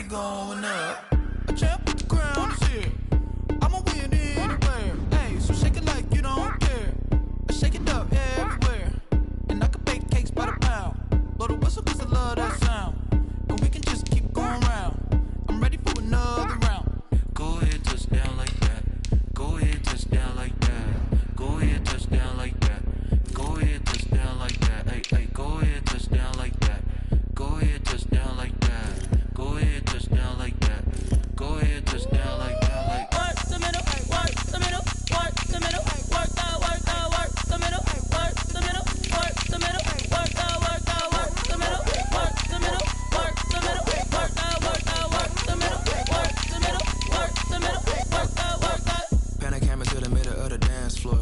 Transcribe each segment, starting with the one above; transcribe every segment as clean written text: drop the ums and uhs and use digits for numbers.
going up. A champ with the crown is here. I'ma win anywhere. Hey, so shake it like you don't care. I shake it up everywhere. And I can bake cakes by the pound. Blow the whistle cause I love that sound. And we can just keep going round. I'm ready for another round. Go ahead, touch down like that. Go ahead, touch down like that. Go ahead, touch down like that. Go ahead, touch down like that. Hey, hey, go ahead, touch down like that. Go ahead, touch down like that. Go ahead, touch down like that. Go ahead, touch down like that. Like work the middle, work the middle, work the middle, work that, work the middle, work the middle, work the middle, work that, work the middle, work the middle, work the middle, work that, work the middle, work the middle, work the middle, work that, work that. Pan a camera to the middle of the dance floor.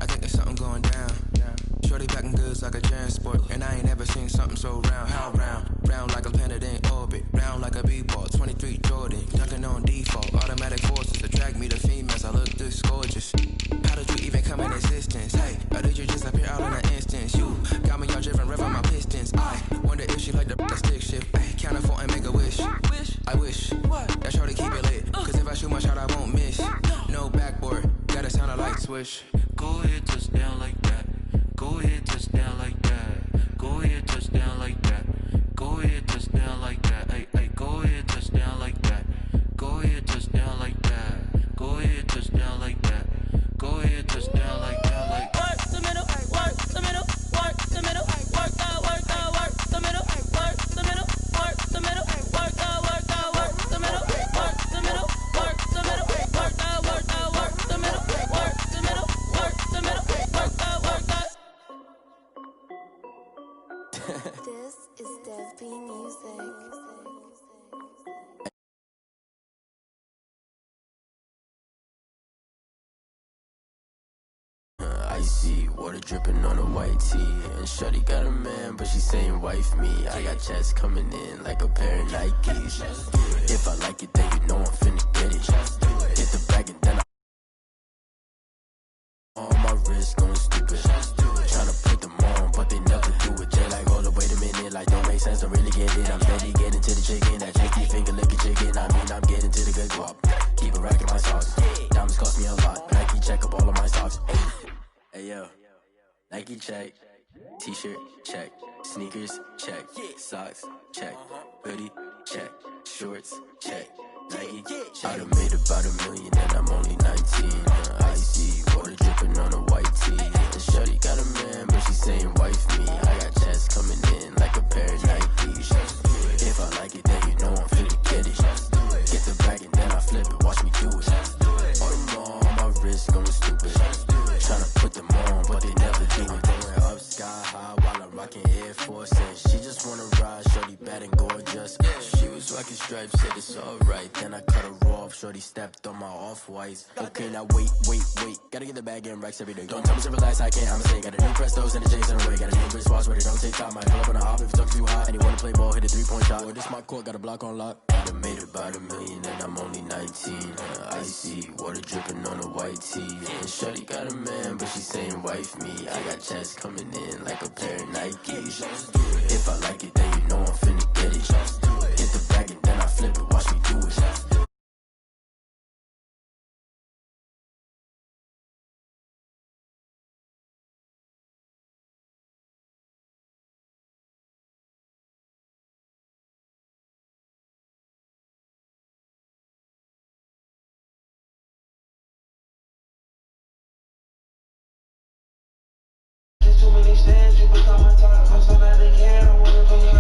I think there's something going down. Shorty packing goods like a transport, and I ain't never seen something so round. How round? Round like a planet in orbit, round like a b-ball. 23 Jordan, dunking on default. Automatic forces attract me to females. I look this gorgeous. How did you even come in existence? Hey, or did you just appear out in an instance? You got me all driven, revving my pistons. I wonder if she like the stick shift. Hey, count a 4 and make a wish. I wish that shorty keep it lit, cause if I shoot my shot I won't miss. No backboard, gotta sound a light switch. Go ahead, touch down like that. Go ahead, touch down like that. Go ahead, touch down like that. Go ahead, touch down like that. Hey, hey, go ahead, touch down like that. Go ahead, touch down like that. Go ahead, touch down like that. Go ahead, touch down like that. Like work the middle, work the middle, work the middle, work that, work the middle, work the middle, work the middle, work that, work the middle, work the middle, work the middle, work that, work the middle, work the middle, work the middle, work that, work that. This is Dev B Music. Icy water dripping on a white tee, and shorty got a man, but she saying wife me. I got checks coming in like a pair of Nikes. If I like it, then you know I'm finna get it. Hit the bag and then on my wrist going stupid. Tryna put them on, but they never do it. They like, hold up, wait a minute, like don't make sense, don't really get it. I'm steady getting to the chicken, that tricky finger licking chicken. I mean, I'm getting to the good guap. Keep a rack in my socks. Diamonds cost me a lot. Nike check up all of my socks. Hey yo, Nike check, t-shirt check, sneakers check, socks check, hoodie check, shorts check, Nike. I done made about $1 million and I'm only 19. Icy water dripping on a white tee. And shorty got a man, but she saying wife me. I got checks coming in like a pair of Nikes. If I like it, then you know I'm finna get it. Get the bag and then I flip it, watch me do it. On my wrist going stupid. Tryna put them on, but they never do it. Going up sky high while I'm rocking Air Force. And she just wanna ride, shorty bad and gorgeous. She was rocking stripes, said it's alright. Then I cut her off, shorty stepped on my off-whites. Okay, now wait. Gotta get the bag and racks every day. Don't tell me to relax, I can't, I'ma say. Got a new Prestos and the J's in the way. Got a new wrist watch, but it don't take time. Might pull up on a hop if it's talking too hot. And you wanna play ball, hit a 3-point shot. Or this my court, got a block on lock. I done made about $1 million and I'm only 19. Icy water dripping on a white tee. And shorty got a man, but she saying wife me. I got checks coming in like a pair of Nikes. If I like it, then you know I'm finna get it. Hit the bag and then I flip it, watch me do it. Too many stands, you become my top. I'm so glad they care, I wanna go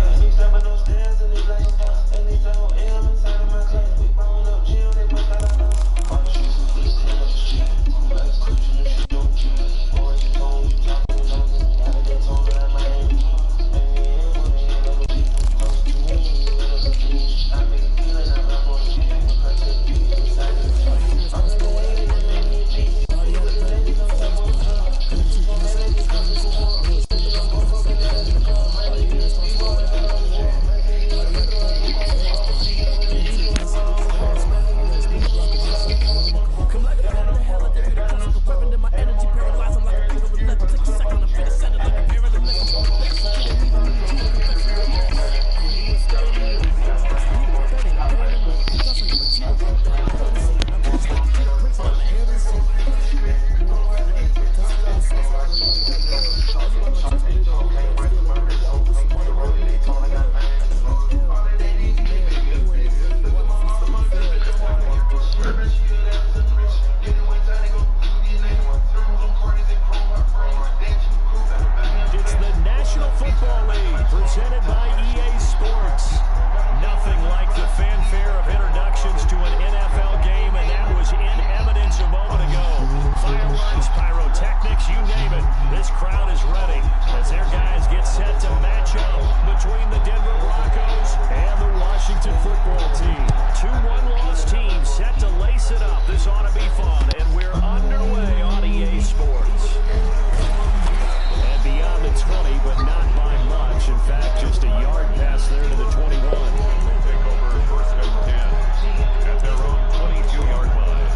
Football League, presented by EA Sports. Nothing like the fanfare of introductions to an NFL game, and that was in evidence a moment ago. Fireworks, pyrotechnics, you name it. This crowd is ready as their guys get set to match up between the Denver Broncos and the Washington football team. 2 one-loss teams set to lace it up. This ought to be fun, and we're underway on EA Sports. And beyond the 20, but not by much. In fact, just a yard pass there to the 21. They take over 1st and 10 at their own 22-yard line.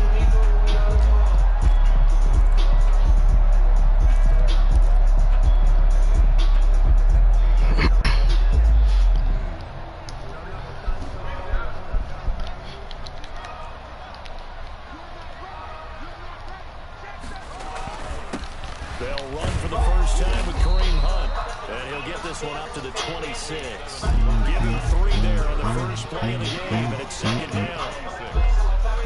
They'll run for the first time with Kareem Hunt. And he'll get this one up to the 26. Give him 3 there on the first play of the game, and it's 2nd down.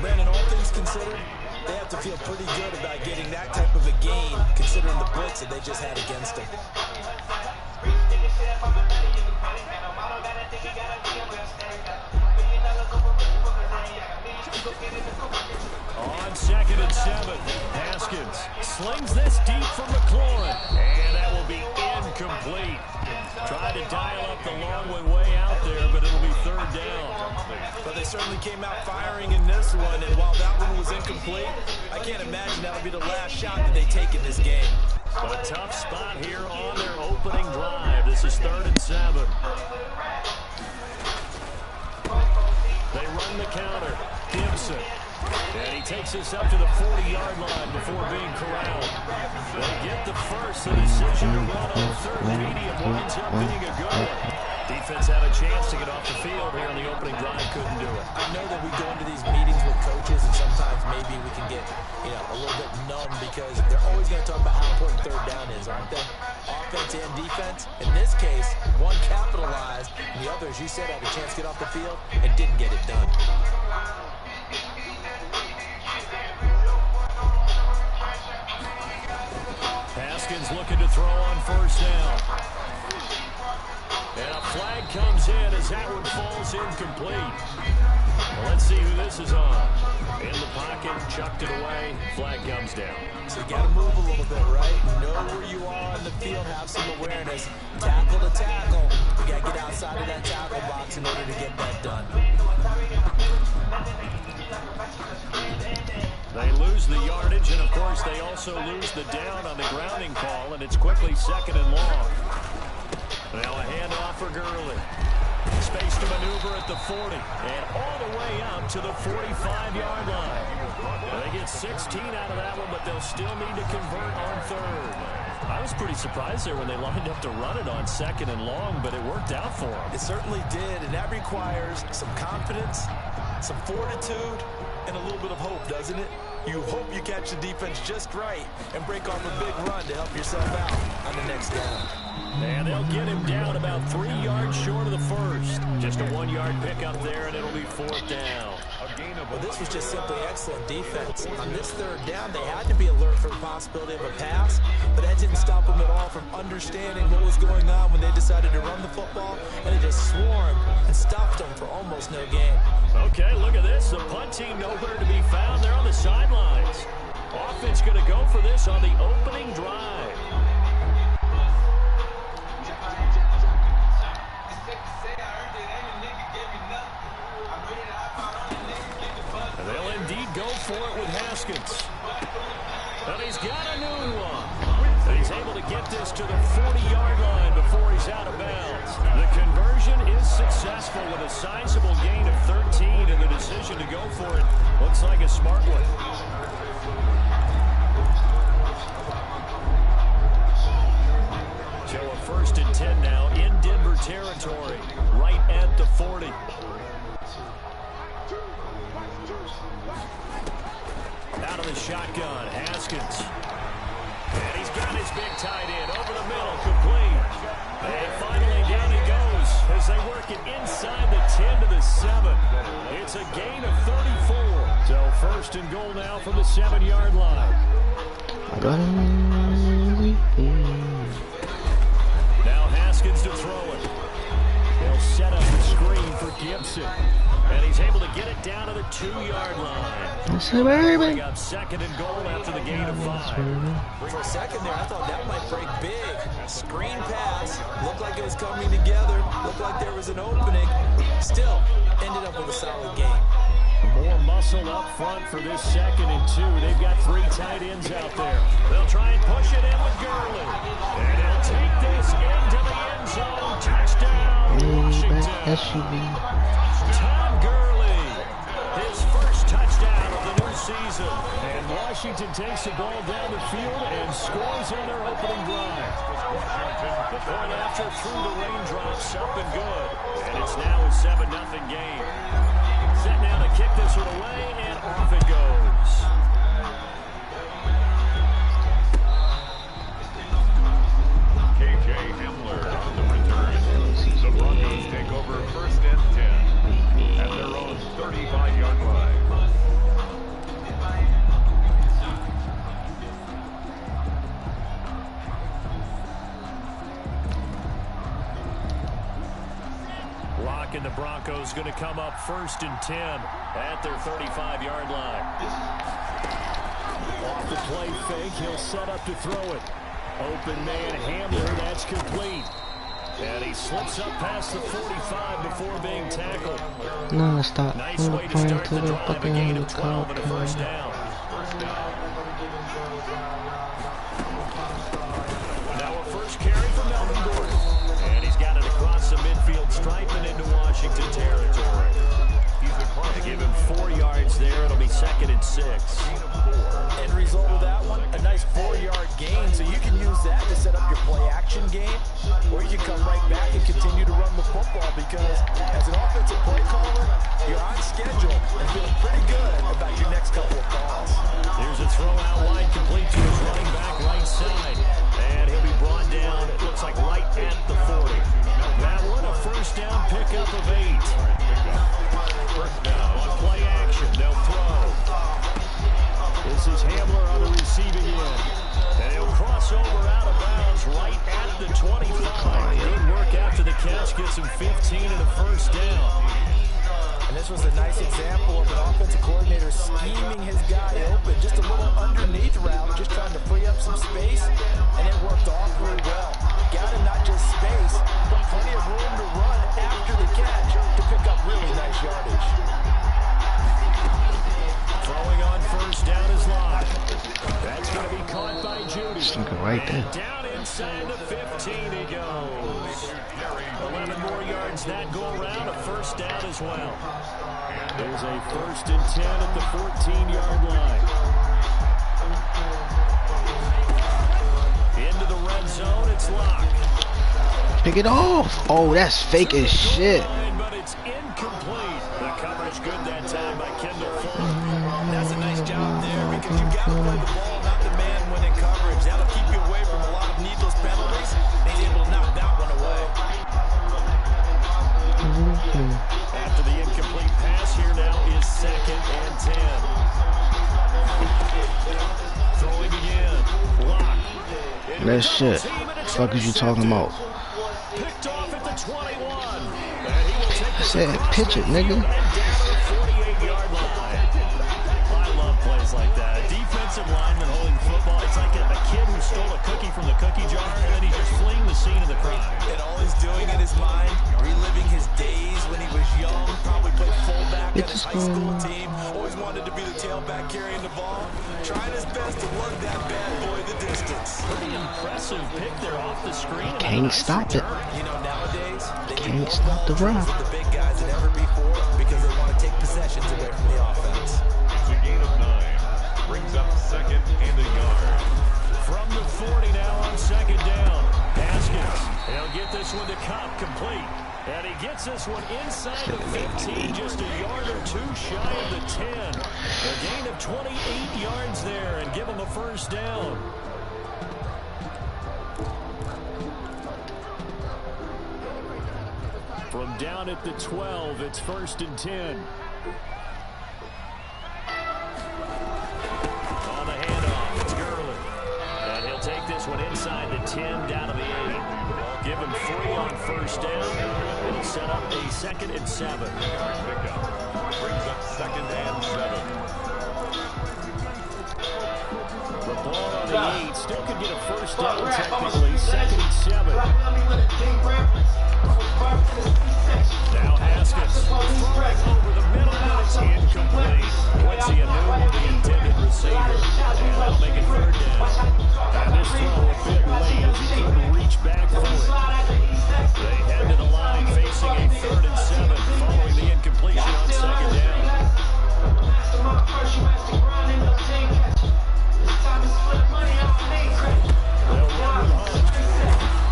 Brandon, all things considered, they have to feel pretty good about getting that type of a gain, considering the blitz that they just had against them. On 2nd and 7, Haskins slings this deep from McLaurin, and that will be incomplete. Tried to dial up the long way out there, but it'll be 3rd down. But they certainly came out firing in this one, and while that one was incomplete, I can't imagine that'll be the last shot that they take in this game. A tough spot here on their opening drive. This is 3rd and 7. They run the counter. Gibson. And he takes us up to the 40-yard line before being corralled. They get the first. The decision to run on 3rd medium winds up being a good one. Defense had a chance to get off the field here on the opening drive. Couldn't do it. I know that we go into these meetings with coaches, and sometimes maybe we can get, a little bit numb because they're always going to talk about how important 3rd down is, aren't they? Offense and defense. In this case, one capitalized, and the other, as you said, had a chance to get off the field and didn't get it done. Haskins looking to throw on 1st down. And a flag comes in as that one falls incomplete. Well, let's see who this is on. In the pocket, chucked it away, flag comes down. So you got to move a little bit, right? Know where you are on the field, have some awareness. Tackle to tackle. You got to get outside of that tackle box in order to get that done. They lose the yardage, and of course they also lose the down on the grounding call, and it's quickly 2nd and long. Now a handoff for Gurley. Space to maneuver at the 40, and all the way up to the 45-yard line. They get 16 out of that one, but they'll still need to convert on 3rd. I was pretty surprised there when they lined up to run it on 2nd and long, but it worked out for them. It certainly did, and that requires some confidence, some fortitude, and a little bit of hope, doesn't it? You hope you catch the defense just right and break off a big run to help yourself out on the next down. And they'll get him down about 3 yards short of the first. Just a 1-yard pickup there, and it'll be 4th down. Well, this was just simply excellent defense. On this 3rd down, they had to be alert for the possibility of a pass, but that didn't stop them at all from understanding what was going on when they decided to run the football, and they just swarmed and stopped them for almost no gain. Okay, look at this. The punt team nowhere to be found. They're on the sidelines. Offense going to go for this on the opening drive. They'll indeed go for it with Haskins. And he's got a new one. And he's able to get this to the 40-yard line before he's out of bounds. The conversion is successful with a sizable gain of 13, and the decision to go for it looks like a smart one. So a 1st and 10 now in Denver territory, right at the 40. Out of the shotgun, Haskins. And he's got his big tight end over the middle, complete. And finally down he goes as they work it inside the 10 to the 7. It's a gain of 34. So 1st and goal now from the 7-yard line. Now Haskins for Gibson. And he's able to get it down to the 2-yard line. Bring up 2nd and goal after the gain of 5. For a second there, I thought that might break big. Screen pass. Looked like it was coming together. Looked like there was an opening. Still, ended up with a solid game. More muscle up front for this 2nd and 2. They've got 3 tight ends out there. They'll try and push it in with Gurley. And he'll take this into the end zone. Touchdown, Washington. Tom Gurley, his first touchdown of the new season. And Washington takes the ball down the field and scores on their opening drive. Going after through the raindrops, up and good. And it's now a 7-0 game. Set now to kick this one away, and off it goes. KJ Hamler on the return. The Broncos take over 1st and 10 at their own 35-yard line. And the Broncos going to come up 1st and 10 at their 35-yard line. Off the play fake, he'll set up to throw it. Open man Hamler, that's complete. And he slips up past the 45 before being tackled. No, stop. Nice way to start the drive, a gain of 12 and a first down. Now a first carry from Melvin Gordon. And he's got it across the midfield stripe and into Washington territory. To give him 4 yards there, it'll be 2nd and 6. End result of that one, a nice 4-yard gain, so you can use that to set up your play-action game, or you can come right back and continue to run the football, because as an offensive play caller, you're on schedule and feeling pretty good about your next couple of calls. Here's a throw out wide, complete to his running back right side, and he'll be brought down, it looks like right at the 40. That one a first down pickup of 8. First down on play action, they'll throw. This is Hamler on the receiving end. And he'll cross over out of bounds right at the 25. Good work after the catch, gets him 15 and a first down. And this was a nice example of an offensive coordinator scheming his guy open. Just a little underneath route, just trying to free up some space, and it worked awfully well. Got him not just space, but plenty of room to run after the catch to pick up really nice yardage. Throwing on first down is Locke. That's going to be caught by Judy. Just looking right there. And down inside the 15 he goes. 11 more yards that go around, a first down as well. There's a 1st and 10 at the 14-yard line. Into the red zone, it's Locke. Pick it off. Oh, that's fake as shit. But it's incomplete. The coverage good that time by Kendall Fuller. That's a nice job there, because you've got to play the ball, not the man when in coverage. That'll keep you away from a lot of needless penalties. He's able to knock that one away. After the incomplete pass, here now is 2nd and 10. Throwing again. Lock. That shit. Fuck is you talking about? Picked off at the 21. I said pitch it, nigga. 48-yard line. I love plays like that. A defensive lineman holding the football. It's like a kid who stole a cookie from the cookie jar, and then he's just fleeing the scene of the crime. And all he's doing in his mind, reliving his days when he was young, probably played fullback on his high school team, always wanted to be the tailback carrying the ball, trying his best to lug that bad boy the distance. Pretty impressive pick there off the screen. Can't stop it. You know, nowadays, they Can't stop the run. with the big guys than ever before, because they want to take possessions away from the offense. It's a gain of 9. Brings up 2nd and a yard. From the 40 now on 2nd down. Haskins, he'll get this one to Cobb, complete. And he gets this one inside the 15, just a yard or 2 shy of the 10. A gain of 28 yards there, and give him a first down. From down at the 12, it's 1st and 10. On the handoff, it's Gurley. And he'll take this one inside the 10, down to the 8. Give him 3 on first down. It'll set up a 2nd and 7. Pickup brings up 2nd and 7. The ball on the 8 still could get a first down technically. 2nd and 7. Now Haskins throwing over the middle, but it's incomplete. Quincy Anu, the intended receiver, and that'll make it 3rd down. And this throw a bit late as he couldn't reach back for it. They head to the line facing a 3rd and 7 following the incompletion on 2nd down. They'll run with Hunt.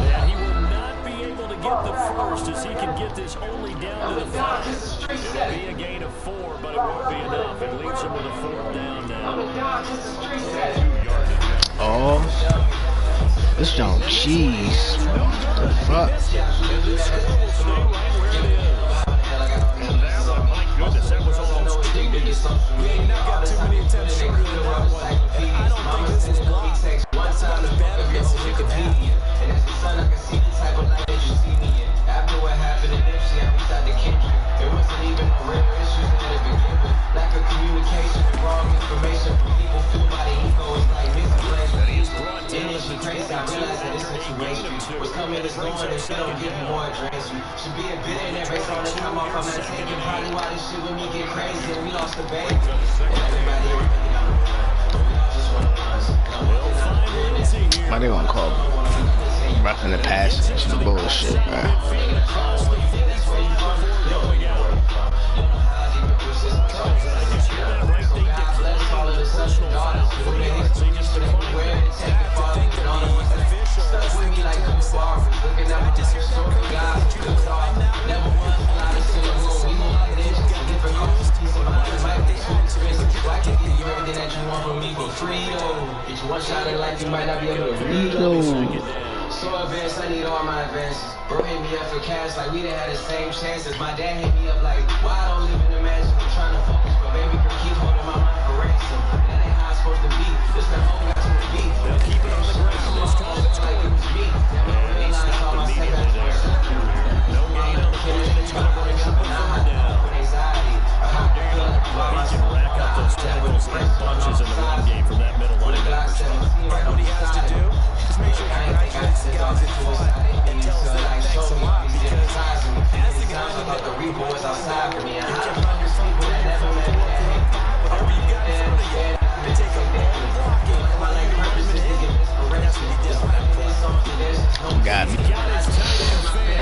And he will not be able to get the first as he can get this only down to the 5. It'll be a gain of 4, but it won't be enough. It leaves him with a 4th down now. Oh, this don't cheese. What the fuck? And that one, my goodness, that was almost 2 minutes. Yeah, you not got too many attempts shorter than that one. I don't think this is blocked. That's about as bad a miss as you can have. And as the son, I can see the type of life that you see me in. After what happened in Nipsey, I reached out to Kendrick. There wasn't even no real issues in the beginning. Lack of communication and wrong information from people fueled by the ego is like misplaced. And he's brought down as the Crazy, I realized that this situation was coming and going and still don't give me more address. Should be a billionaire based on the time off I'm not taking. Probably why this shit with me get crazy and we lost the baby. And everybody here thinking I'm the one. But we all just want to us. Why they gonna call roughing the pass? Some bullshit, man. One shot in life, you might not be able to read. So advanced, I need all my advances. Bro hit me up for cash like we done had the same chances. My dad hit me up like, why I don't live in the mansion? I'm trying to focus, but baby girl keep holding my mind for ransom. That ain't how it's supposed to be. This the whole got to be. They'll keep it on the ground this time. It's like it was me. And it's not immediately there. No gain on the play, and it's going to bring up a 3rd down. He can rack up those tackles and punches in the run game from that middle linebacker spot. What he has to do is make sure he congratulates the guys in front and tells them thanks a lot, because as the guys in the reboards outside for me, you can run your feet with that 4, 4, 5, whatever you got in front of you, to take a ball and block it. And that's what he did on that play. Got me. Got his tight end fan.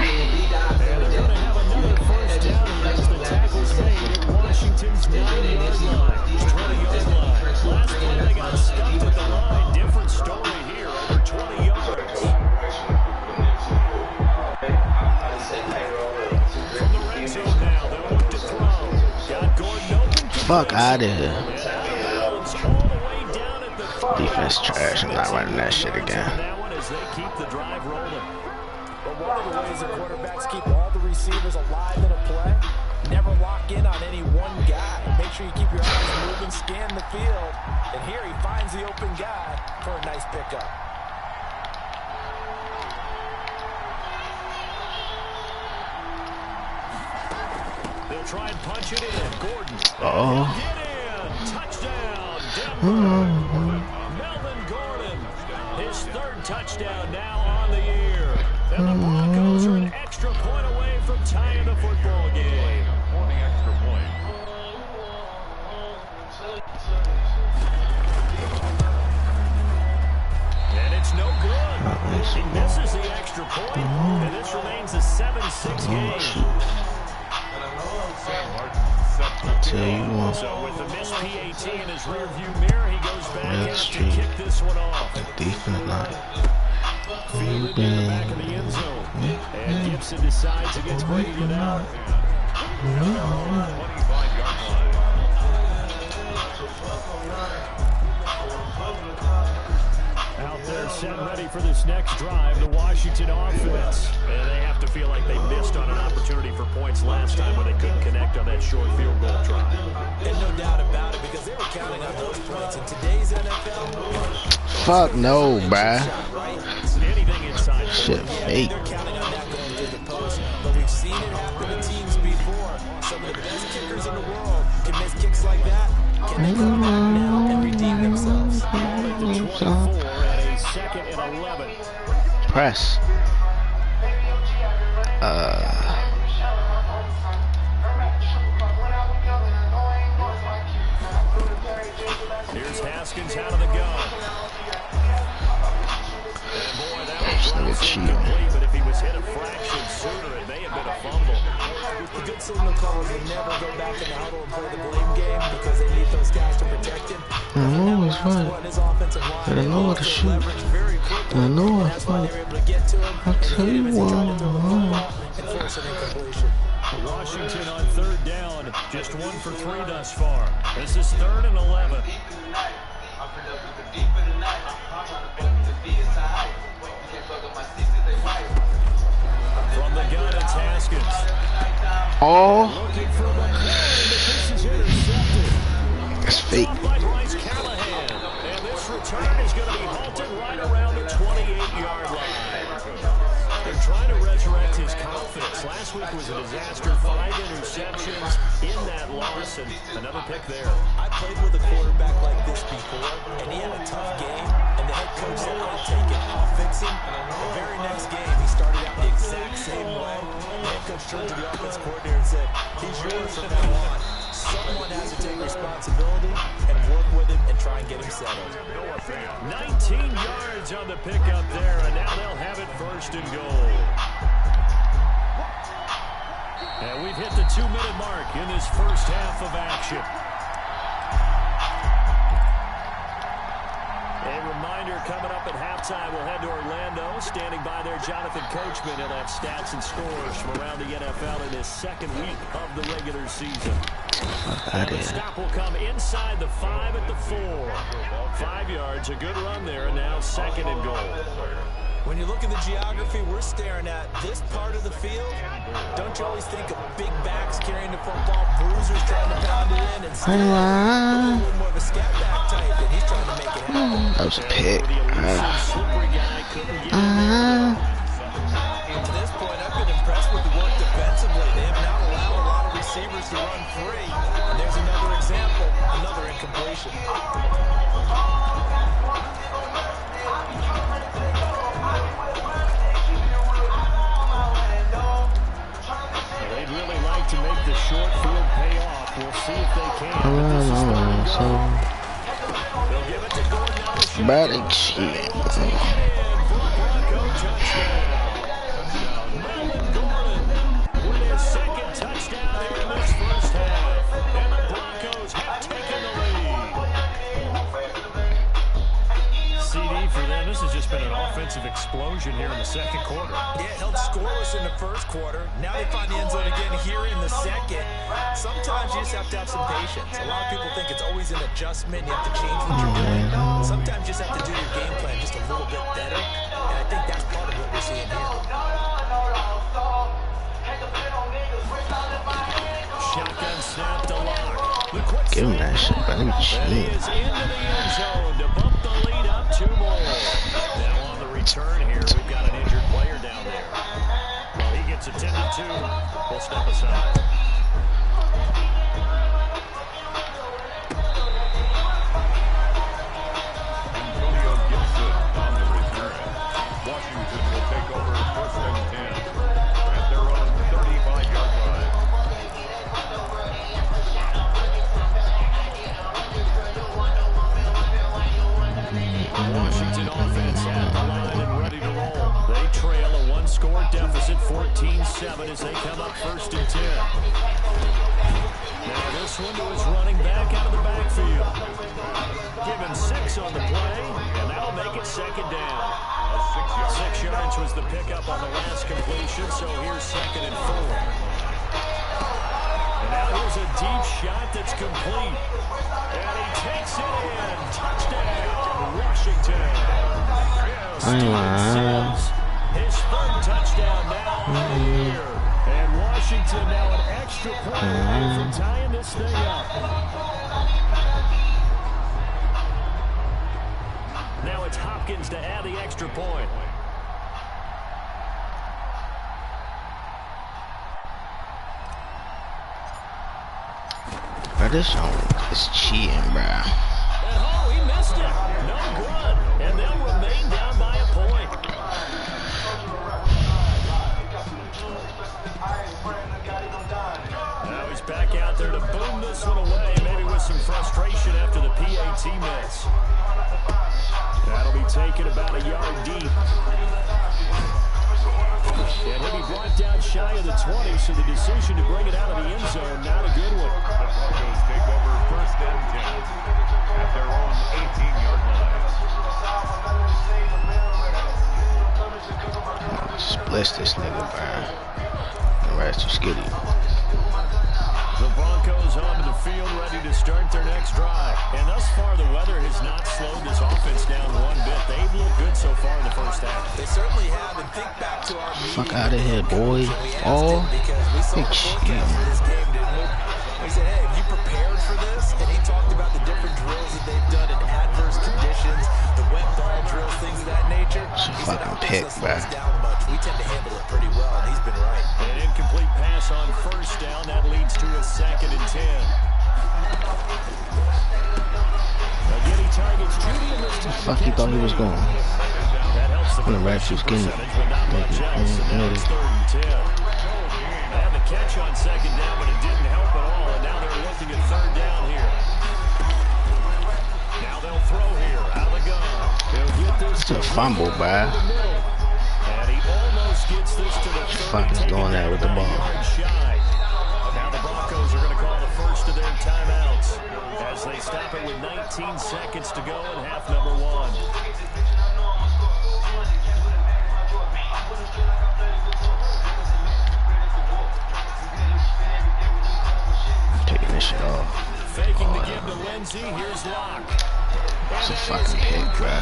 And they're going to have another first down as the tackle's made at Washington's 9-yard line. 20-yard line. Last time they got stuffed at the line. Different story here, over 20 yards. From the red zone now, they'll look to throw. Got Gordon open. Fuck out of here. All the way down at the Defense trash. I'm not running that shit again. that one as they keep the drive rolling. But one of the ways the quarterbacks keep all the receivers alive in a play, never lock in on any one guy. Make sure you keep your eyes moving, scan the field. And here he finds the open guy for a nice pickup. They'll try and punch it in. Gordon. Oh. Get in. Touchdown. Denver. Melvin Gordon. His 3rd touchdown now on the year. And the Broncos are an extra point away from tying the football game. On the extra point. And it's no good. He misses the extra point. And this remains a 7-6 game. I'll tell you what. So with the missed PAT in his rearview mirror, he goes back to kick this one off. Defense line. Fielded in the back of the end zone. And Gibson decides against bringing it out. 25-yard line. Out there set ready for this next drive, the Washington offense. And they have to feel like they missed on an opportunity for points last time when they couldn't connect on that short field goal try. And no doubt about it, because they were counting on those points. In today's NFL, Fuck no, bruh. Anything inside. Shit fake. they're counting on that going through the post. But we've seen it they come out now and redeem themselves. Ball into 24 and a second and 11. Press. Here's Haskins out of the gun. And boy, that was close and complete, but if he was hit a fraction sooner, it may have been a fumble. The good signal callers will never go back in the huddle and play the blame game because they need those guys to protect him. I know it's fine. I know how to shoot. I know I'm fine. I'll tell you what. Washington on third down, just 1 for 3 thus far. This is 3rd and 11. From the gun, it's Haskins. Oh, it's fake. And this return is going to be halted right around the 28-yard line. They're trying to resurrect his confidence. Last week was a disaster. 5 interceptions in that loss, and another pick there. I played with a quarterback like this before, and he had a tough game, and the head coach said, I'll take it, I'll fix him. The very next game, he started out the exact same way. The head coach turned to the offense coordinator and said, he's yours from now on. Someone has to take responsibility and work with him and try and get him settled. 19 yards on the pickup there, and now they'll have it 1st and goal. And we've hit the 2-minute mark in this first half of action. A reminder coming up at halftime, we'll head to Orlando. Standing by there, Jonathan Coachman. He'll have stats and scores from around the NFL in his 2nd week of the regular season. The stop will come inside the 5 at the 4. 5 yards, a good run there, and now 2nd and goal. When you look at the geography we're staring at, this part of the field, don't you always think of big backs carrying the football, bruisers trying to pound it in, and still a little more of a scat back type, and he's trying to make it happen. That was a pick. To this point, I've been impressed with the work defensively. They have not allowed a lot of receivers to run free. And there's another example, another incompletion. They'd really like to make the short field pay off. We'll see if they can. They'll give it to Gordon. Bad shit. This has just been an offensive explosion here in the 2nd quarter. Yeah, held scoreless in the 1st quarter. Now they find the end zone again here in the 2nd. Sometimes you just have to have some patience. A lot of people think it's always an adjustment. You have to change what you're doing. Sometimes you just have to do your game plan just a little bit better. And I think that's part of what we're seeing here. Shotgun snap to Lock. Give him that shit, but let me chill. He is into the end zone to bump the lead up 2 more. Now on the return here, we've got an injured player down there. Well, he gets attended to. We'll step aside. Antonio Gibson on the return. Washington will take over 1st and 10 at their own 35-yard line. Washington offense at the line and ready to roll. They trail a 1-score deficit, 14-7 as they come up 1st and 10. Now this one to his running back out of the backfield. Give him 6 on the play, and that'll make it 2nd down. 6 yards was the pickup on the last completion, so here's 2nd and 4. And now here's a deep shot that's complete. And he takes it in. Touchdown, Washington. His 3rd touchdown now of the year. And Washington now an extra point away from tying this thing up. Now it's Hopkins to add the extra point. this song is cheating, bruh. And oh, he missed it. No good. And they'll remain down by a point. Now he's back out there to boom this one away, maybe with some frustration after the PAT miss. That'll be taken about a yard deep. And he'll be brought down shy of the 20, so the decision to bring it out of the end zone, not a good one. The Broncos take over first and 10 at their own 18-yard line. Splish this nigga, bruh. The rest too skitty. The Broncos onto the field, ready to start their next drive. And thus far, the weather has not slowed this offense down one bit. They've looked good so far in the first half. They certainly have. And think back to our Fuck out of here, boy. Oh, big shit. This game, didn't we? We said, hey, have you prepared for this? And he talked about the different drills that they've done in adverse conditions, the wet ball drills, things of that nature. It's a fucking pick, bruh. We tend to handle it pretty well, and he's been right. An incomplete pass on first down. That leads to a 2nd and 10. Again, he targets Judy in this time. Fuck, he thought he was going. That helps the I'm gonna rap you skinny. but not much else. And now it's 3rd and 10. They had the catch on 2nd down, but it didn't help at all. And now they're looking at 3rd down here. Now they'll throw here out of the gun. They'll get this It's a fumble, bruh. And he almost gets this to the 30. Fuck is doing that with the ball? Now the Broncos are going to call the first of their timeouts as they stop it with 19 seconds to go in half number 1. Taking this shit off. Faking the give to Lindsey. Here's Locke. It's a fucking pick, bruh.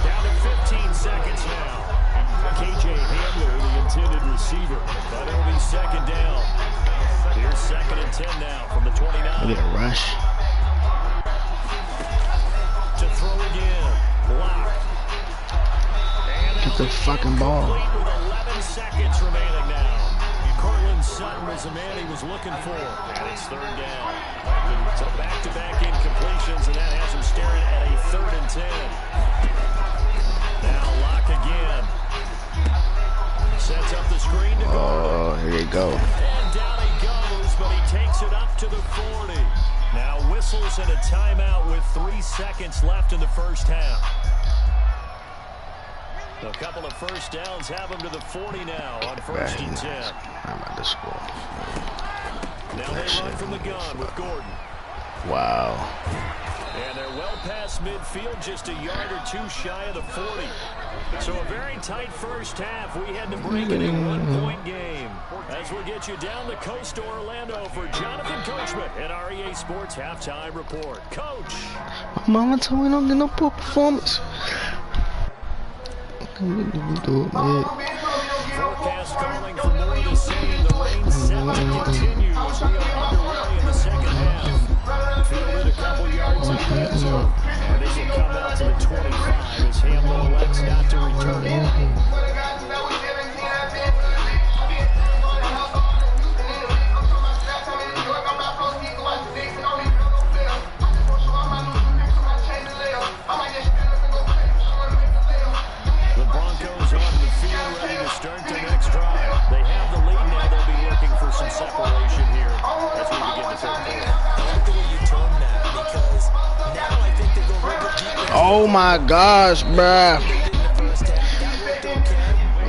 Down to 15 seconds now. KJ Hamler, the intended receiver, but it'll be 2nd down. Here's 2nd and 10 now from the 29. Look at a rush. To throw again. Locke. Get the fucking ball. With 11 seconds remaining now. Cortland Sutton was the man he was looking for. And it's 3rd down. So back-to-back incompletions, and that has him staring at a 3rd and 10. Now Locke again. Sets up the screen to go. Oh, here you go. And down he goes, but he takes it up to the 40. Now whistles and a timeout with 3 seconds left in the first half. A couple of first downs have him to the 40 now on 1st and 10. I'm about to score. Now they run from the gun with Gordon. Wow. And they're well past midfield, just a yard or 2 shy of the 40. So a very tight first half. We had to break it in a 1-point game. As we get you down the coast to Orlando for Jonathan Coachman at our EA Sports Halftime Report. Coach. Mama told me don't get no poor performance. Forecast calling for more of the same. The rain set to continue as we are underway in the second half. Fielded a couple yards in the red zone. And this will come out to the 25 as Hamler elects not to return it. The Broncos onto the field ready to start their next drive. They have the lead now. They'll be looking for some separation here as we begin the 3rd quarter. I like the way you term that because now I think they go right deep. Oh my gosh, bruh.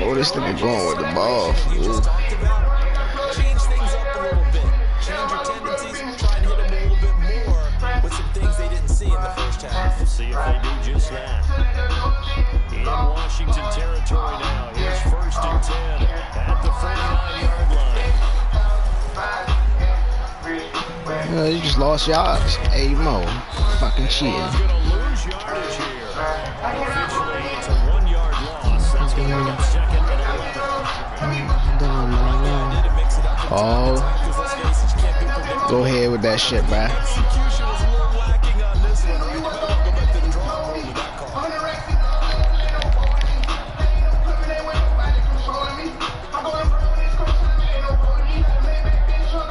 Oh, this nigga going with the ball. Ooh. Change things up a little bit. Change your tendencies. Try and hit them a little bit more with some things they didn't see in the first half. We'll see if they do just that. In Washington territory now. Here's 1st and 10 at the 49-yard line. You just lost yards. Hey, Mo. Fucking cheating. He's going to lose yardage here. Officially, it's a 1-yard loss. That's going to bring up 2nd and 11. Oh. Go ahead with that shit, bruh. Execution was a little lacking on this one. Go back to the drawing board with that call.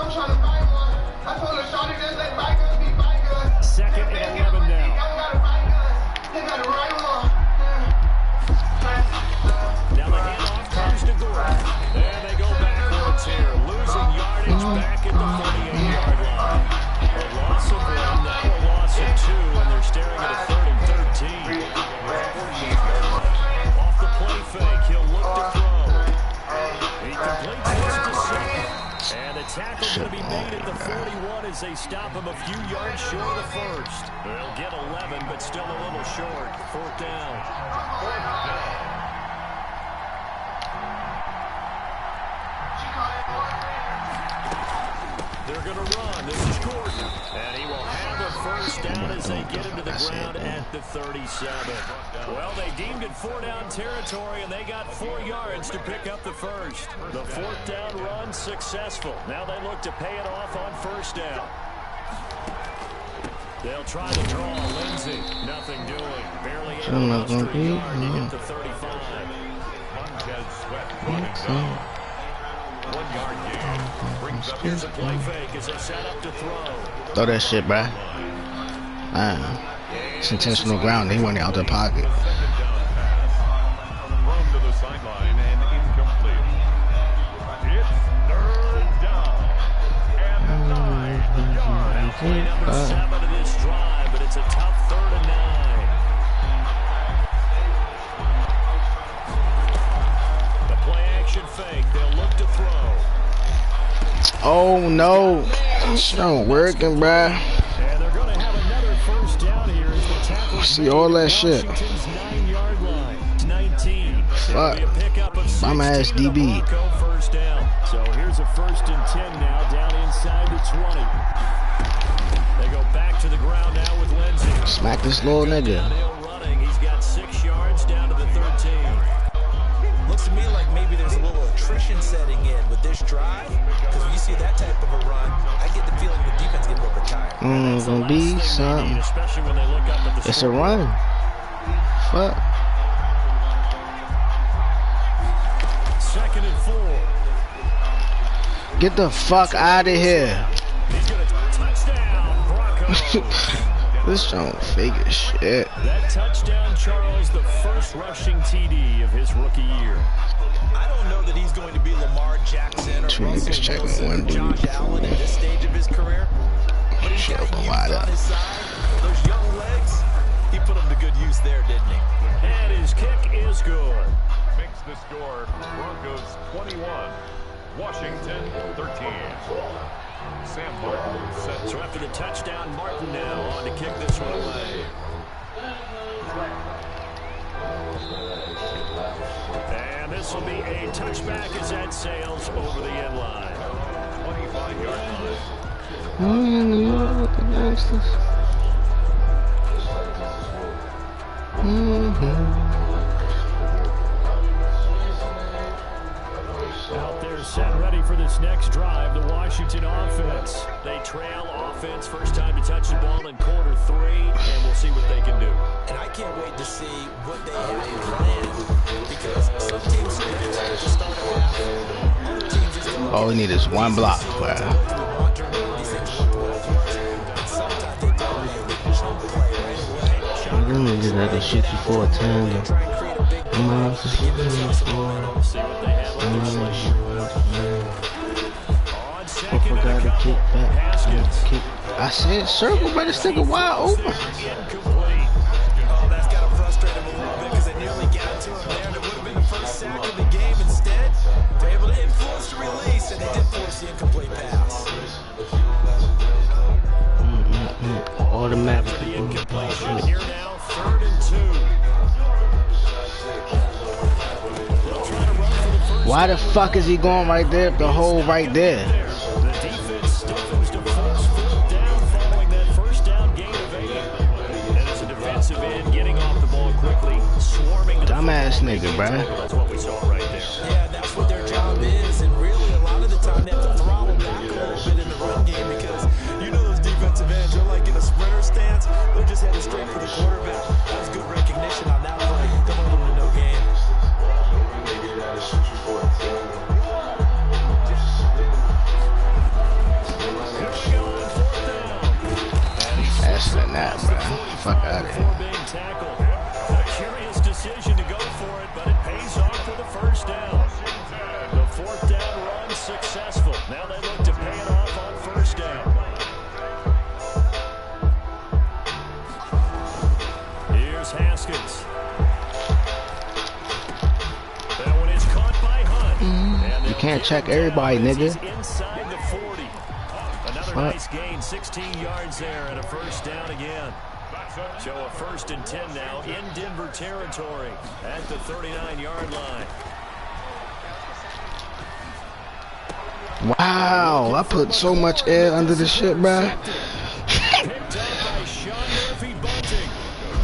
I'm trying to buy one. I told her, Shawty, just let bike completes this to second. And the tackle going to be made at the 41 as they stop him a few yards short of the first. They'll get 11, but still a little short. Fourth down. They're going to run. This is Gordon. And he will have a first down as they get him to the ground at the 37. Well, they deemed it 4-down territory, and they got 4 yards to pick up the first. The fourth down run successful. Now they look to pay it off on first down. They'll try to draw. Lindsay, nothing doing. Barely able to muster a yard to get the 35. Montez Sweat running down. 1 yard gain. Brings up Here's a play fake as they set up to throw. Throw that shit, bruh. It's intentional ground. He went out the pocket. Second down pass. Thrown to the sideline and incomplete. It's third down. And 9 yards. Now play number 7 of this drive, but it's a tough 3rd and 9. The play action fake. They'll look to throw. Oh no, it's not working, bruh. And they're going to have another first down here as the tackle. See all that shit. Washington's 9-yard line. 19. Fuck. Bum ass DB. First down. So here's a 1st and 10 now, down inside the 20. They go back to the ground now with Lindsay. Smack this little nigga. Downhill running. He's got 6 yards down to the 13. Looks to me like maybe there's a little attrition setting in with this drive, because when you see that type of a run, I get the feeling the defense getting overtired. Gonna be something. Especially when they look up at the It's a run. Fuck. 2nd and 4. Get the fuck out of here. He's gonna touchdown, Broncos. This don't fake as shit. That touchdown, Charles, the first rushing TD of his rookie year. I don't know that he's going to be Lamar Jackson or 2 Russell niggas checking Wilson one or dude. Josh Allen at this stage of his career. But he's Shit got open youth wide on up. his side. Those young legs, he put them to good use there, didn't he? And his kick is good. Makes the score Broncos 21, Washington 13. Sam Martin set. So after the touchdown, Martin now on to kick this one away. And this will be a touchback as that sails over the end line. 25-yard line. Out there set ready for this next drive, the Washington offense. They trail offense, first time to touch the ball in quarter 3, and we'll see what they can do. And I can't wait to see what they have planned, because some teams just start off, other teams just don't. All we need is one block, bruh. Them niggas that can shoot you for a 10. I'm out to shoot you for. I forgot to kick back. I said circle, but this nigga wide open. Oh, that's got to frustrate him a little bit, because they nearly got to him there, and it would have been the first sack of the game. Instead, they're able to influence the release, and they did force the incomplete pass. Automatically. Here now, 3rd and 2. Why the fuck is he going right there? The hole right there. The defense stiffens to force 4th down following that first down gain of 8. And it's a defensive end getting off the ball quickly, swarming to the Dumbass nigga, bruh. That's what we saw right there. Yeah, that's what their job is, and really a lot of the time they have to throttle back a little bit in the run game, because you know those defensive ends are like in a sprinter stance. They're just headed straight for the quarterback. That was good recognition on that play. Don't want them to no gain. That's than that, bro. Fuck out of here. Being tackled. A curious decision to go for it, but it pays off for the first down. The 4th down run successful. Now they look to pay it off on first down. Here's Haskins. That one is caught by Hunt. And can't check everybody, nigga. Inside the 40. Another nice gain, 16 yards there, and a first down again. So a 1st and 10 now in Denver territory at the 39-yard line. Wow, I put so much air under this shit, bruh. Picked up by Sean Murphy Bunting.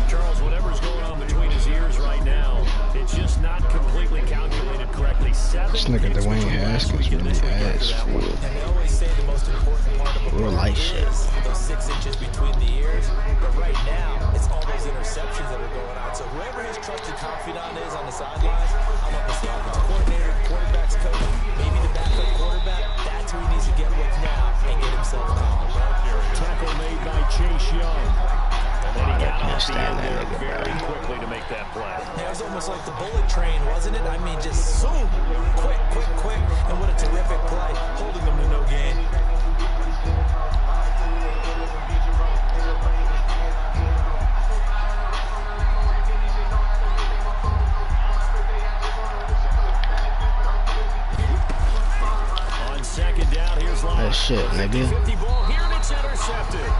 Charles, whatever's going on between his ears right now, it's just not completely calculated correctly. This nigga Dwayne Haskins really ass fool. And they always say the most important part of a real life shit. those 6 inches between the ears. But right now, it's all those interceptions that are going on. So whoever his trusted confidant is on the sidelines, how about the offensive coordinator, quarterback's coach, maybe the backup quarterback, that's who he needs to get with now and get himself calm. Tackle made by Chase Young. And he got off the end there very quickly to make that play. It was almost like the bullet train, wasn't it? I mean, just zoom, quick, and what a terrific play, holding them to no gain. On 2nd down, here's That shit, nigga. 50 ball here, and it's intercepted.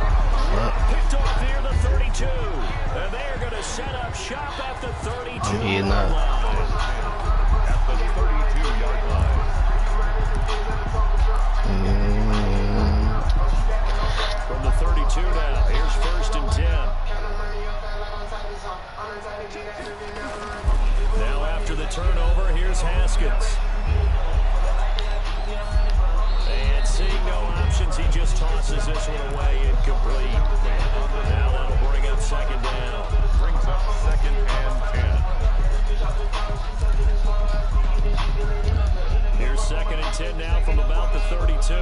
Picked off near the 32. And they're going to set up shop at the 32-yard line. At the 32-yard line. From the 32 now, here's 1st and 10. Now after the turnover, here's Haskins. And seeing no options, he just tosses this one away, incomplete. Now that'll bring up 2nd down. Brings up 2nd and 10. Here's 2nd and 10 now from about the 32.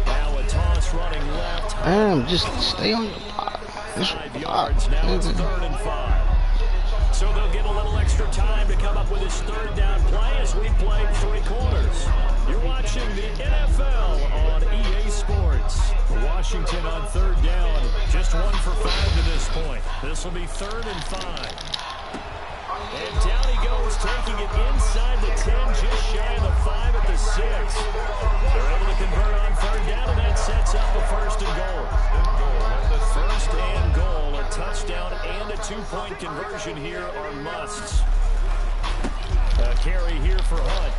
Now a toss running left. Damn, just stay on your block. 5 yards, now it's 3rd and 5. So they'll get a little extra time to come up with his 3rd down play as we played 3 quarters. You're watching the NFL on EA Sports. Washington on 3rd down, just 1 for 5 to this point. This will be 3rd and 5. And down he goes, taking it inside the 10, just shy of the 5 at the 6. They're able to convert on 3rd down, and that sets up a 1st and goal. 1st and goal, a touchdown and a 2-point conversion here are musts. A carry here for Hunt.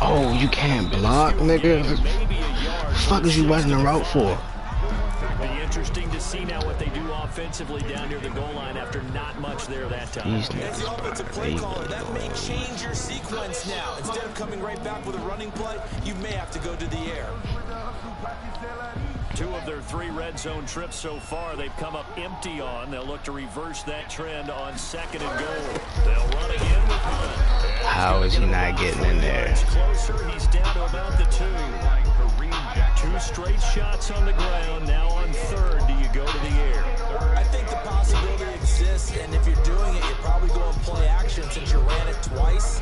Oh, you can't block, nigga. What the fuck is you running the route for? Be interesting to see now what they do offensively down near the goal line after not much there that time. As the offensive play caller, that may change your sequence now. Instead of coming right back with a running play, you may have to go to the air. 2 of their 3 red zone trips so far, they've come up empty on. They'll look to reverse that trend on 2nd and goal. They'll run again with Hunt. How is he not getting in there? Closer, he's down to about the 2. 2 straight shots on the ground. Now on 3rd, do you go to the air? I think the possibility exists, and if you're doing it, you're probably going play action since you ran it twice.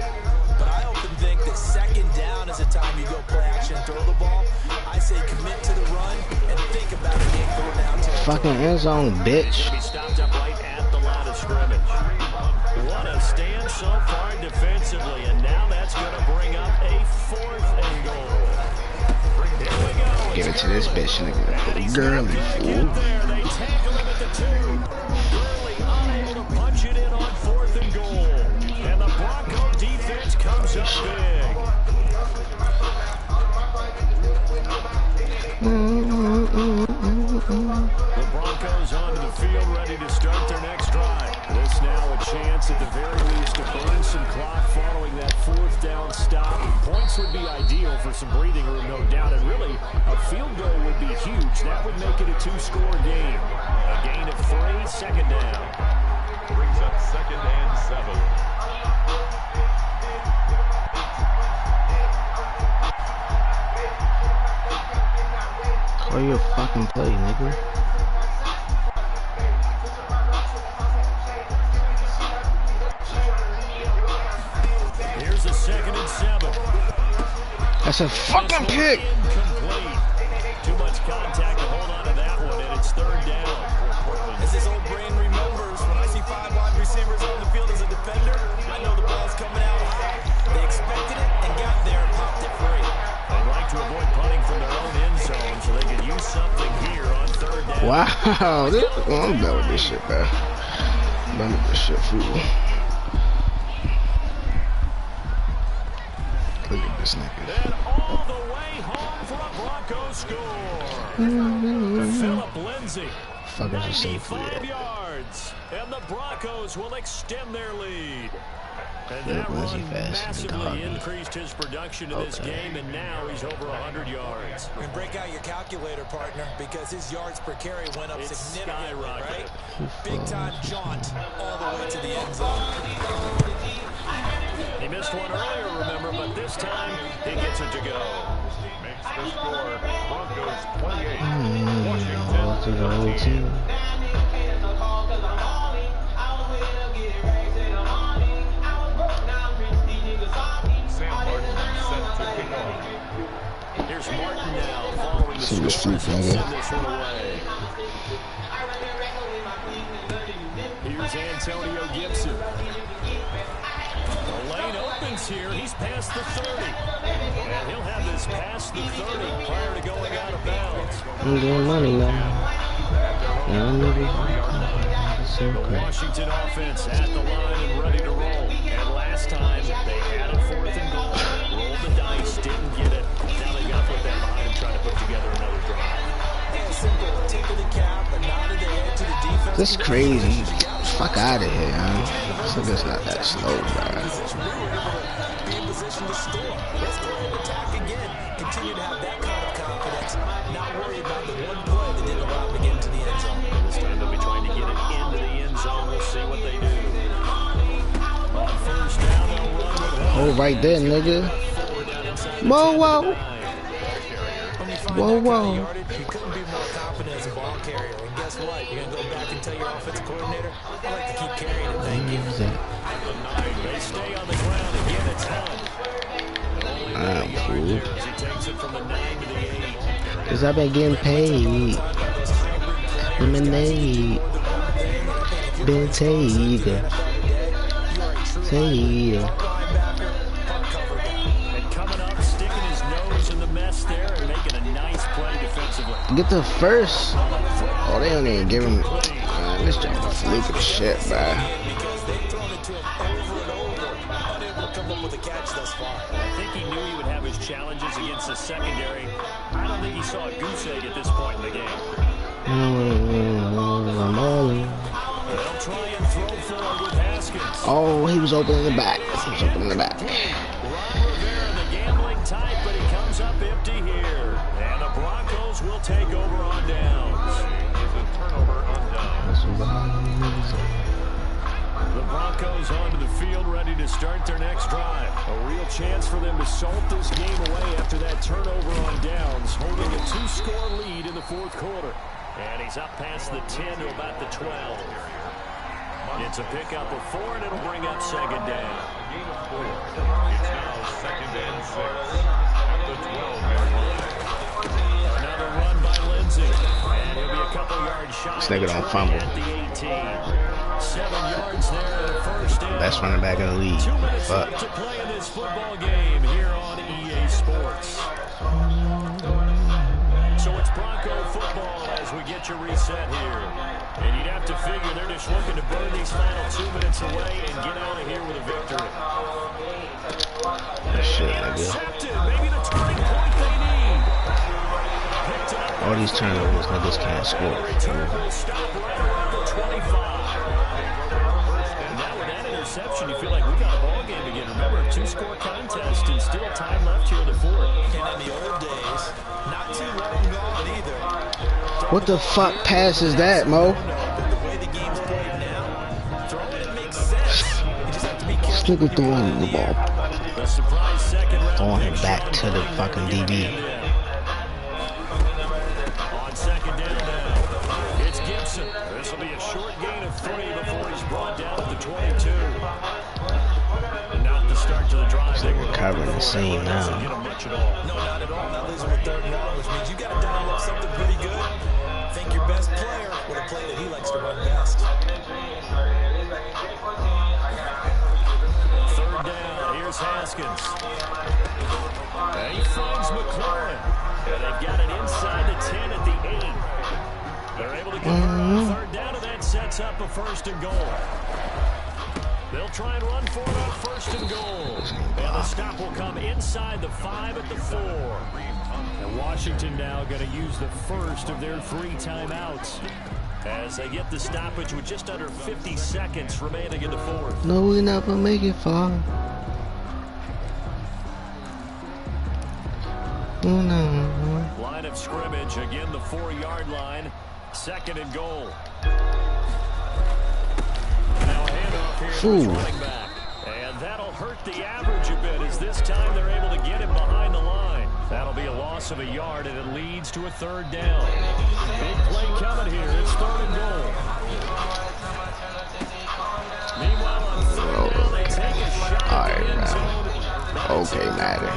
But I often think that 2nd down is a time you go play action, throw the ball. I say commit to the run and think about it being thrown down to Fucking end zone, bitch. Be stopped up right at the line of scrimmage. What a stand so far defensively, and now that's going to bring up a 4th and goal. Here we go. Give it to this bitch, nigga. Girly fool. They tackle him at the 2. Gurley unable to punch it in on 4th and goal. And the Bronco defense comes up big. The Broncos onto the field, ready to start their next drive. This now a chance at the very least to burn some clock following that 4th down stop. Points would be ideal for some breathing room, no doubt. And really, a field goal would be huge. That would make it a 2-score game. A gain of 3, 2nd down. Brings up 2nd and 7. Call your fucking play, nigga. Here's a 2nd and 7. That's a fucking pick. Incomplete. Too much contact to hold on Wow, I'm done with this shit, bro. I'm done with this shit, fool. Look at this nigga. And all the way home for a Broncos score. Philip Lindsay. Fuck is this safe for 95 yards. And the Broncos will extend their lead. And Philip that Lindsay run fast. massively increased his production in this game, and now he's over 100 yards. And break out your calculator, partner, because his yards per carry went up significantly, right? Big-time jaunt all the way to the end zone. He missed one earlier, remember, but this time he gets it to go. Makes the score Broncos 28, Washington 17. Here's Martin now following the score and send this one away. Here's Antonio Gibson. The lane opens here. He's past the 30. And he'll have this past the 30 prior to going out of bounds. I'm doing money now. The Washington offense at the line and ready to roll. And last time they had it 4th and goal. Rolled the dice, didn't get it. Now they got to put that behind and try to put together another drive. Yeah, simple. Tip of the cap, a nod of the head to the defense. This is crazy. Fuck out of here, man. So it's not that slow, bro. Be in position to score. Let's go ahead and attack again. Continue to have that kind of confidence. Not worry about the one play that didn't allow them to get into the end zone. This time they'll be trying to get it into the end zone. We'll see what they do. On first down, they'll run with Oh, right there, nigga. Whoa, whoa. Whoa, whoa. You couldn't be more confident as a ball carrier. And guess what? You're going to go back and tell your offensive coordinator, I like to keep carrying it. Thank you. They stay on the ground. Again, it's Allen. He takes it from the 9 to the 8. Cause I've been getting paid. Lemonade. Been Tega. And coming up, sticking his nose in the mess there and making a nice play defensively. Get the first. Oh, they don't even give him. Man, this joint is fluke of shit, bro. Because they've thrown it to him over and over. Unable to come up with a catch thus far. I think he knew he would have his challenges against the secondary. I don't think he saw a goose egg at this point in the game. I'm all in. They'll try and throw forward with Haskins. Oh, he was open in the back. He was open in the back. Ron Rivera, the gambling type, but he comes up empty here. And the Broncos will take over on downs. Is a turnover on downs. The Broncos onto the field, ready to start their next drive. A real chance for them to salt this game away after that turnover on downs, holding a 2-score lead in the 4th quarter. And he's up past the 10 to about the 12. It's a pickup of 4, and it'll bring up second down. It's now 2nd and 6 at the 12-yard line. Another run by Lindsay. And he'll be a couple yards shy. This nigga don't fumble. At the 18. 7 yards there in the first down. Best running back in the league. 2 minutes Fuck. left to play in this football game here on EA Sports. So it's Bronco football as we get you reset here. And you'd have to figure they're just looking to burn these final 2 minutes away and get out of here with a victory. That shit, nigga. Maybe the turning point they need. All these turnovers, niggas can't score. Return will stop right around the 25. And now with that interception, you feel like we got a ball game again. Remember, a 2-score contest and still time left here in the 4th. And in the old days, not too long gone either. What the fuck pass is that, Mo? But the way the game's played now, throwing it makes sense. You just have to be careful. This nigga throwing the ball. The surprise second round Throwing him pick back shot to the fucking DB. On second down now, it's Gibson. This will be a short gain of 3 before he's brought down at the 22. And not the start to the drive. This nigga covering the seam now. Get him much at all. No, not at all. Now losing with 3rd and long, which means you got to dial up something pretty good. Think your best player with a play that he likes to run best. 3rd down, here's Haskins. And he finds McLaurin. And they've got it inside the 10 at the 8. They're able Third down, and that sets up a 1st and goal. They'll try and run for it on 1st and goal. And the stop will come inside the 5 at the 4. And Washington now going to use the first of their 3 timeouts as they get the stoppage with just under 50 seconds remaining in the 4th. No, we're not going to make it far. No. Line of scrimmage, again the 4-yard line. 2nd and goal. Now a handoff here to his running back. And that'll hurt the average a bit as this time they're able to get him behind the line. That'll be a loss of a yard, and it leads to a 3rd down. Big play coming here. It's 3rd and goal. Meanwhile, on 3rd down, they take a shot at the end zone. Okay, Madden.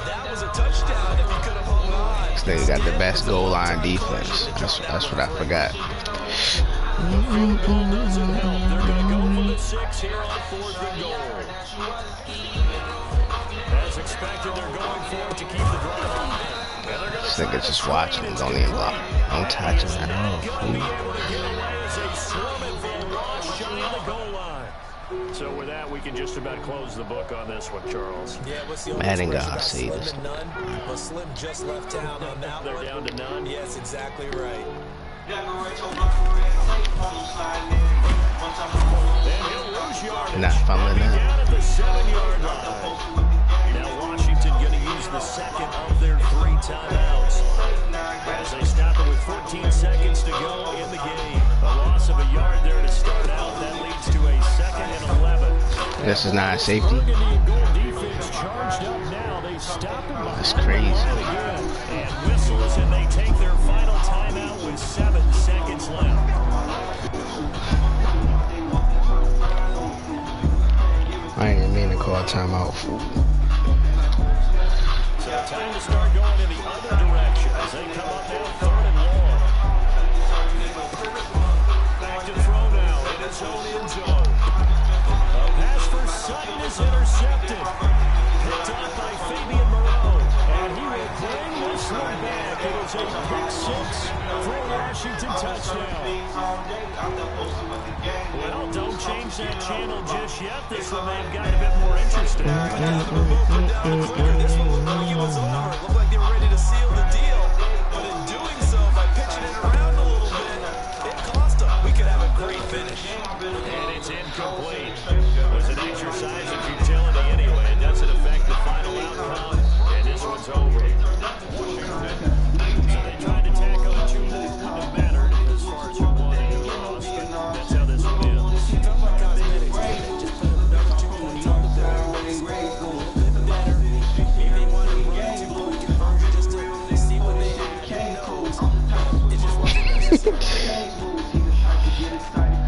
That was a touchdown if he could have hung on. This nigga got the best goal line defense. That's what I forgot. They're going to go for the 6 here on 4th and goal. As expected, they're going for it to keep the drive alive. This nigga just watching him. Don't even block. Don't touch him at all. So with that, we can just about close the book on this one, Charles. Yeah, what's the only Madden expression gotta about see slim this. and none? Well, Slim just left town on that They're one. down to none. Yes, exactly right. Not fumbling that. Down at the 7-yard line. Now Washington going to use the 2nd of their 3 timeouts as they stop it with 14 seconds to go in the game. A loss of a yard there to start out. That leads to a 2nd and 11. This is not a safety. That's crazy. And whistles, and they take their final timeout with 7 seconds left. I didn't mean to call timeout. So time to start going in the other direction as they come up now 3rd and long. Back to throw now in his own end zone. A pass for Sutton is intercepted. Picked up by Fabian Moreau. And he will bring this one back. It is a pick 6 for a Washington touchdown. Well, don't change that channel just yet. This one may have gotten a bit more interesting. This one looked like it was over. It looked like they were ready to seal the deal. But in doing so, by pitching it around a little bit, it cost them. We could have a great finish. And it's incomplete. It was an exercise in futility anyway. It doesn't affect the final outcome. And this one's over. So they tried to tack on 2 more. Wouldn't have mattered as far as who won and who lost. But that's how this one is.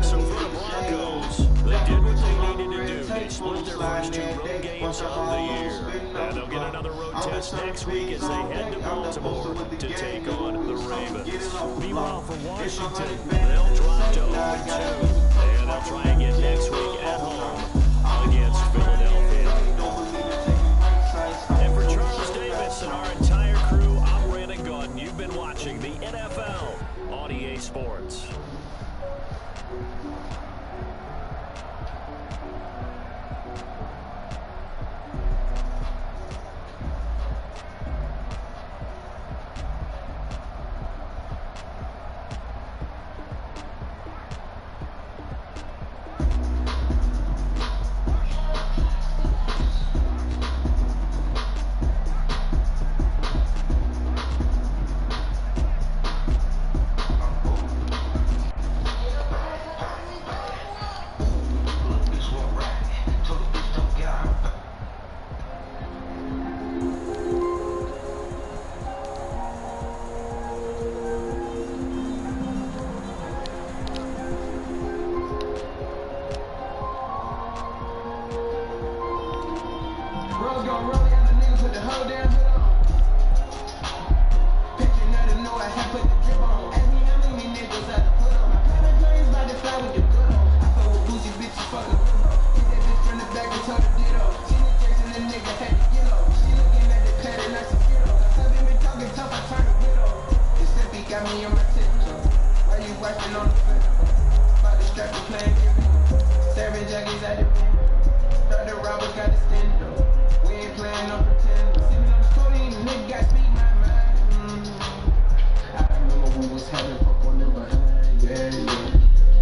So for the Broncos, they did what they needed to do. They split their first 2 road games of the year. And they'll get another road test next week as they head to Baltimore to take on the Ravens. Meanwhile, for Washington, they'll drop to 0-2. And they'll try again next week at home against Philadelphia. And for Charles Davis and our entire crew, I'm Brandon Gordon. You've been watching the NFL on EA Sports. Swiping on the flip. About to strap the plan.